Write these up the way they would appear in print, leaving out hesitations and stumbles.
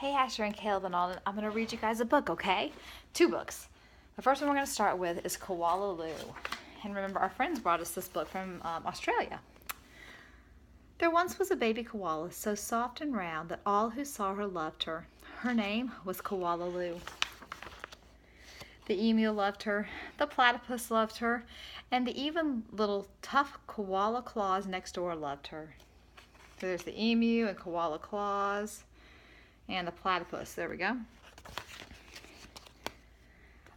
Hey Asher and Caleb and Alden, I'm going to read you guys a book, okay? Two books. The first one we're going to start with is Koala Lou. And remember, our friends brought us this book from Australia. There once was a baby koala so soft and round that all who saw her loved her. Her name was Koala Lou. The emu loved her, the platypus loved her, and the even little tough koala claws next door loved her. So there's the emu and koala claws. And the platypus, there we go.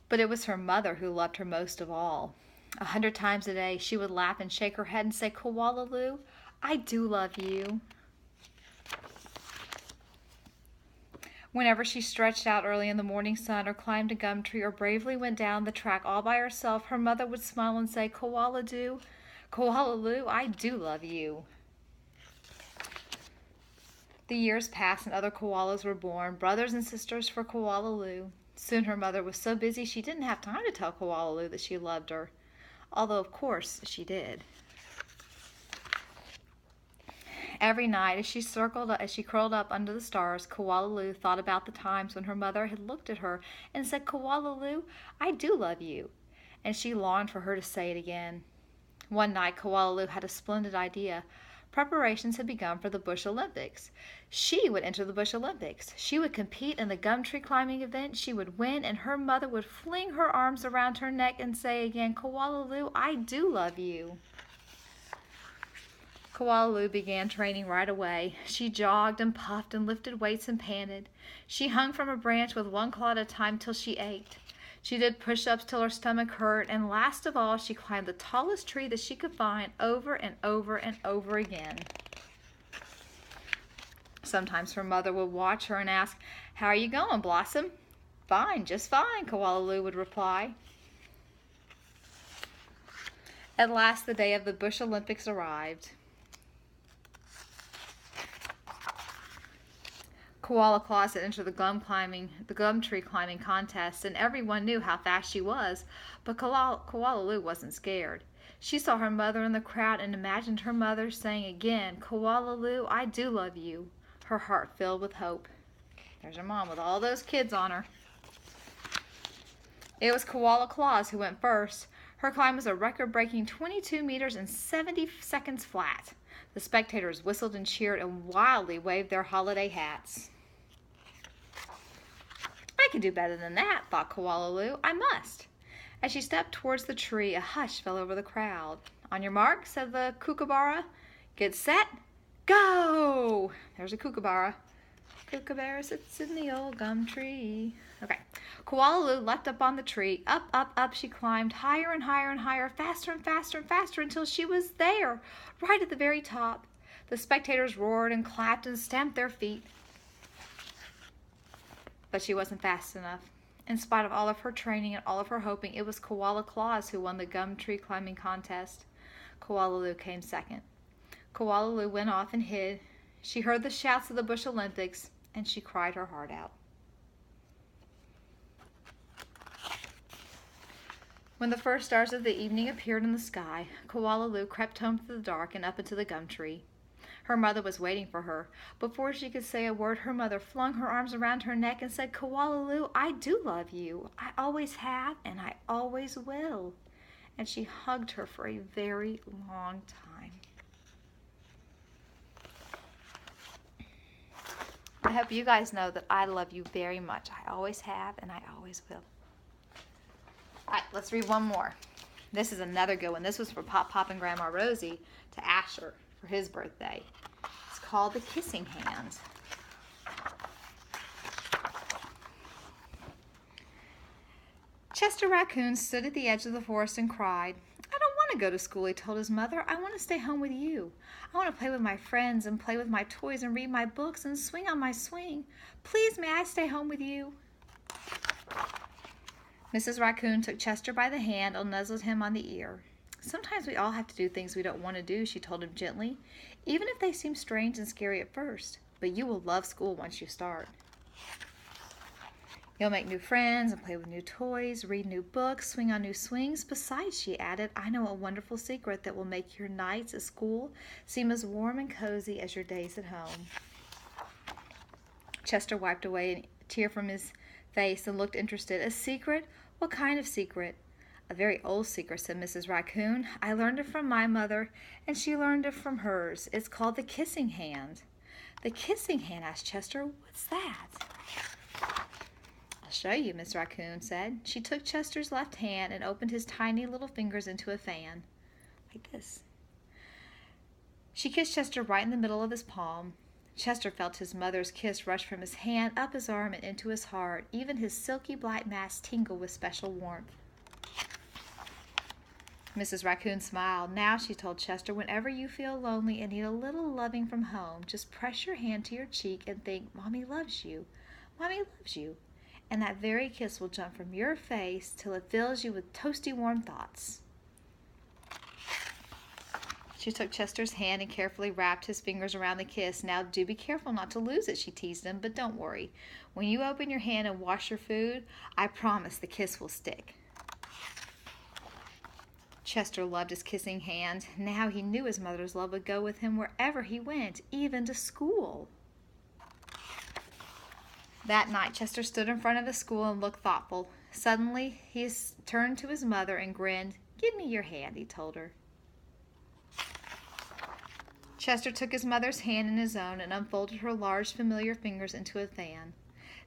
But it was her mother who loved her most of all. 100 times a day she would laugh and shake her head and say, "Koala Lou, I do love you." Whenever she stretched out early in the morning sun or climbed a gum tree or bravely went down the track all by herself, her mother would smile and say, Koala Lou, I do love you." The years passed and other koalas were born, brothers and sisters for Koala Lou. Soon her mother was so busy she didn't have time to tell Koala Lou that she loved her, although of course she did. Every night as she curled up under the stars, Koala Lou thought about the times when her mother had looked at her and said, "Koala Lou, I do love you," and she longed for her to say it again. One night Koala Lou had a splendid idea. Preparations had begun for the Bush Olympics. She would enter the Bush Olympics. She would compete in the gum tree climbing event. She would win, and her mother would fling her arms around her neck and say again, "Koala Lou, I do love you." Koala Lou began training right away. She jogged and puffed and lifted weights and panted. She hung from a branch with one claw at a time till she ached. She did push-ups till her stomach hurt, and last of all, she climbed the tallest tree that she could find over and over and over again. Sometimes her mother would watch her and ask, "How are you going, Blossom?" "Fine, just fine," Koala Lou would reply. At last the day of the Bush Olympics arrived. Koala Claus had entered the gum tree climbing contest, and everyone knew how fast she was, but Koala Lou wasn't scared. She saw her mother in the crowd and imagined her mother saying again, "Koala Lou, I do love you." Her heart filled with hope. There's her mom with all those kids on her. It was Koala Claus who went first. Her climb was a record-breaking 22 meters and 70 seconds flat. The spectators whistled and cheered and wildly waved their holiday hats. "I can do better than that," thought Koala Lou. "I must." As she stepped towards the tree, a hush fell over the crowd. "On your mark," said the kookaburra. "Get set, go!" There's a kookaburra. Kookaburra sits in the old gum tree. Okay. Koala Lou leapt up on the tree. Up, up, up she climbed, higher and higher and higher, faster and faster and faster, until she was there, right at the very top. The spectators roared and clapped and stamped their feet. But she wasn't fast enough. In spite of all of her training and all of her hoping, it was Koala Claus who won the gum tree climbing contest. Koala Lou came second. Koala Lou went off and hid. She heard the shouts of the Bush Olympics, and she cried her heart out. When the first stars of the evening appeared in the sky, Koala Lou crept home through the dark and up into the gum tree. Her mother was waiting for her. Before she could say a word, her mother flung her arms around her neck and said, "Koala Lou, I do love you. I always have, and I always will." And she hugged her for a very long time. I hope you guys know that I love you very much. I always have, and I always will. All right, let's read one more. This is another good one. This was for Pop and Grandma Rosie to Asher for his birthday. It's called The Kissing Hand. Chester Raccoon stood at the edge of the forest and cried. "I don't want to go to school," he told his mother. "I want to stay home with you. I want to play with my friends and play with my toys and read my books and swing on my swing. Please, may I stay home with you?" Mrs. Raccoon took Chester by the hand and nuzzled him on the ear. "Sometimes we all have to do things we don't want to do," she told him gently, "even if they seem strange and scary at first. But you will love school once you start. You'll make new friends and play with new toys, read new books, swing on new swings. Besides," she added, "I know a wonderful secret that will make your nights at school seem as warm and cozy as your days at home." Chester wiped away a tear from his face and looked interested. A secret? What kind of secret? A very old secret, said Mrs. Raccoon. I learned it from my mother, and she learned it from hers. It's called the kissing hand. The kissing hand, asked Chester. What's that? I'll show you, Miss Raccoon said. She took Chester's left hand and opened his tiny little fingers into a fan, like this. She kissed Chester right in the middle of his palm. Chester felt his mother's kiss rush from his hand, up his arm, and into his heart. Even his silky black mask tingled with special warmth. Mrs. Raccoon smiled. Now, she told Chester, whenever you feel lonely and need a little loving from home, just press your hand to your cheek and think, Mommy loves you. Mommy loves you. And that very kiss will jump from your face till it fills you with toasty warm thoughts. She took Chester's hand and carefully wrapped his fingers around the kiss. Now, do be careful not to lose it, she teased him, but don't worry. When you open your hand and wash your food, I promise the kiss will stick. Chester loved his kissing hand. Now he knew his mother's love would go with him wherever he went, even to school. That night, Chester stood in front of the school and looked thoughtful. Suddenly, he turned to his mother and grinned. Give me your hand, he told her. Chester took his mother's hand in his own and unfolded her large, familiar fingers into a fan.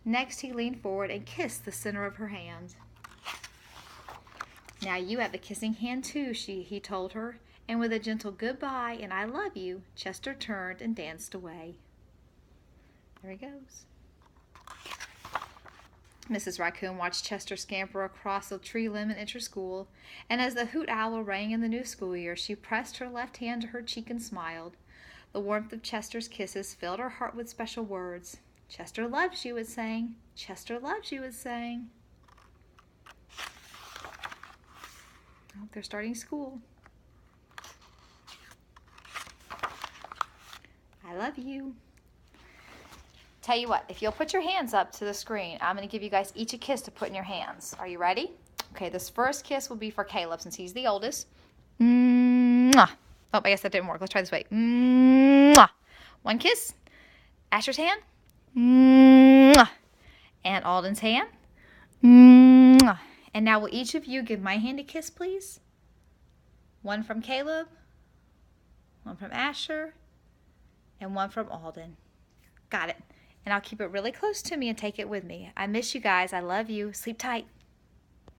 Next, he leaned forward and kissed the center of her hand. Now you have a kissing hand too, he told her, and with a gentle goodbye and I love you, Chester turned and danced away. There he goes. Mrs. Raccoon watched Chester scamper across the tree limb and enter school, and as the hoot owl rang in the new school year, she pressed her left hand to her cheek and smiled. The warmth of Chester's kisses filled her heart with special words. Chester loves you, it sang. Chester loves you, it sang. Oh, they're starting school. I love you. Tell you what, if you'll put your hands up to the screen, I'm going to give you guys each a kiss to put in your hands. Are you ready? Okay, this first kiss will be for Caleb since he's the oldest. Mwah. Oh, I guess that didn't work. Let's try this way. Mwah. One kiss. Asher's hand. Mwah. And Alden's hand. Mwah. And now will each of you give my hand a kiss, please? One from Caleb, one from Asher, and one from Alden. Got it. And I'll keep it really close to me and take it with me. I miss you guys. I love you. Sleep tight.